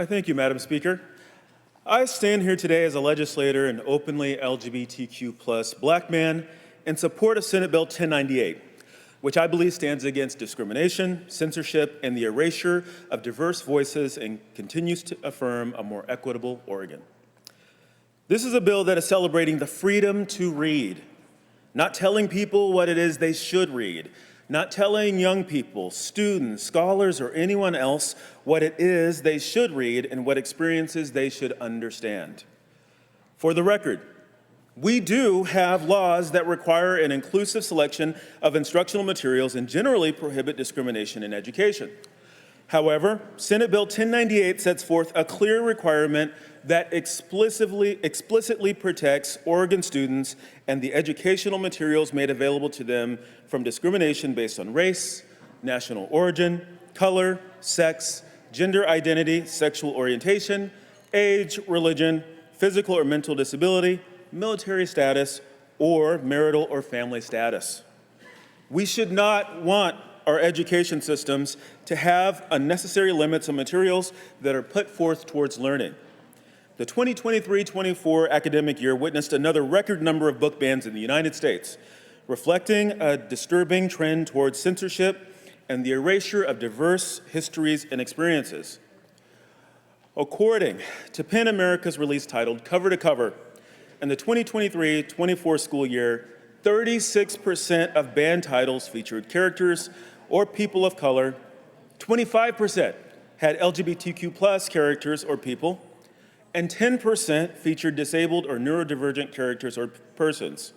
I thank you, Madam Speaker. I stand here today as a legislator and openly LGBTQ+ Black man in support of Senate Bill 1098, which I believe stands against discrimination, censorship, and the erasure of diverse voices and continues to affirm a more equitable Oregon. This is a bill that is celebrating the freedom to read, not telling people what it is they should read, not telling young people, students, scholars, or anyone else what it is they should read and what experiences they should understand. For the record, we do have laws that require an inclusive selection of instructional materials and generally prohibit discrimination in education. However, Senate Bill 1098 sets forth a clear requirement that explicitly protects Oregon students and the educational materials made available to them from discrimination based on race, national origin, color, sex, gender identity, sexual orientation, age, religion, physical or mental disability, military status, or marital or family status. We should not want our education systems to have unnecessary limits on materials that are put forth towards learning. The 2023-24 academic year witnessed another record number of book bans in the United States, reflecting a disturbing trend towards censorship and the erasure of diverse histories and experiences. According to PEN America's release titled Cover to Cover, in the 2023-24 school year, 36% of banned titles featured characters or people of color, 25% had LGBTQ+ characters or people, and 10% featured disabled or neurodivergent characters or persons.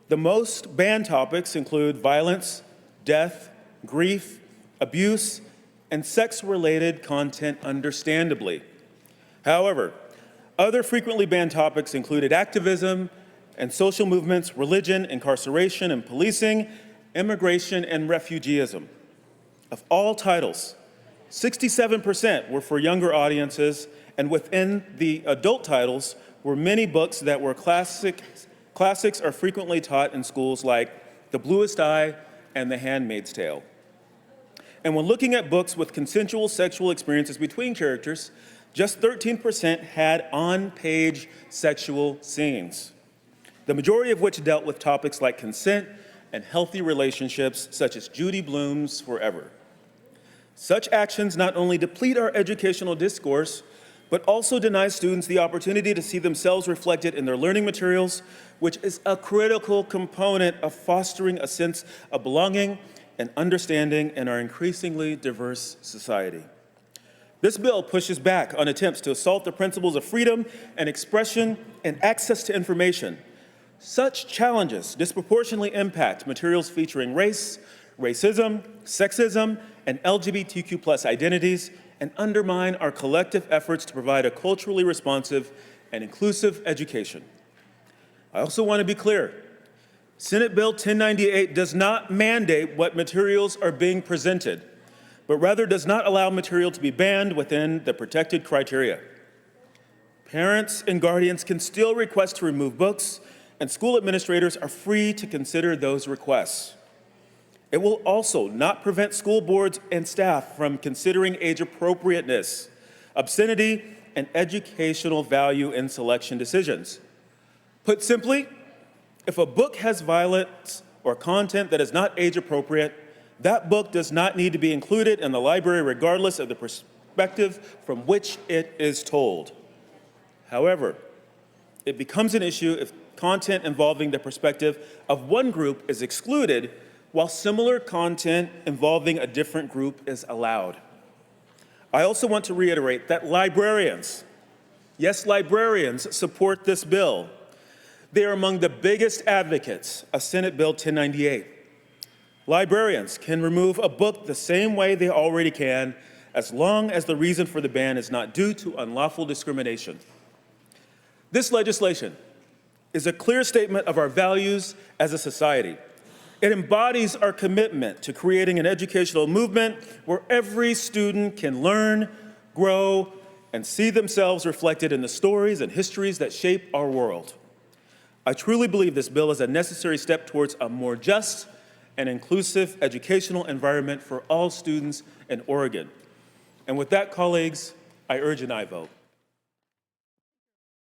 The most banned topics include violence, death, grief, abuse, and sex-related content, understandably. However, other frequently banned topics included activism and social movements, religion, incarceration and policing, immigration, and refugeeism. Of all titles, 67% were for younger audiences, and within the adult titles were many books that were classics are frequently taught in schools like The Bluest Eye and The Handmaid's Tale. And when looking at books with consensual sexual experiences between characters, just 13% had on-page sexual scenes, the majority of which dealt with topics like consent and healthy relationships, such as Judy Blume's Forever. Such actions not only deplete our educational discourse, but also deny students the opportunity to see themselves reflected in their learning materials, which is a critical component of fostering a sense of belonging and understanding in our increasingly diverse society. This bill pushes back on attempts to assault the principles of freedom and expression and access to information. Such challenges disproportionately impact materials featuring race, racism, sexism, and LGBTQ+ identities, and undermine our collective efforts to provide a culturally responsive and inclusive education. I also want to be clear. Senate Bill 1098 does not mandate what materials are being presented, but rather does not allow material to be banned within the protected criteria. Parents and guardians can still request to remove books, and school administrators are free to consider those requests. It will also not prevent school boards and staff from considering age appropriateness, obscenity, and educational value in selection decisions. Put simply, if a book has violence or content that is not age appropriate, that book does not need to be included in the library regardless of the perspective from which it is told. However, it becomes an issue if content involving the perspective of one group is excluded while similar content involving a different group is allowed. I also want to reiterate that librarians, yes, librarians support this bill. They are among the biggest advocates of Senate Bill 1098. Librarians can remove a book the same way they already can, as long as the reason for the ban is not due to unlawful discrimination. This legislation is a clear statement of our values as a society. It embodies our commitment to creating an educational movement where every student can learn, grow, and see themselves reflected in the stories and histories that shape our world. I truly believe this bill is a necessary step towards a more just and inclusive educational environment for all students in Oregon. And with that, colleagues, I urge an aye vote.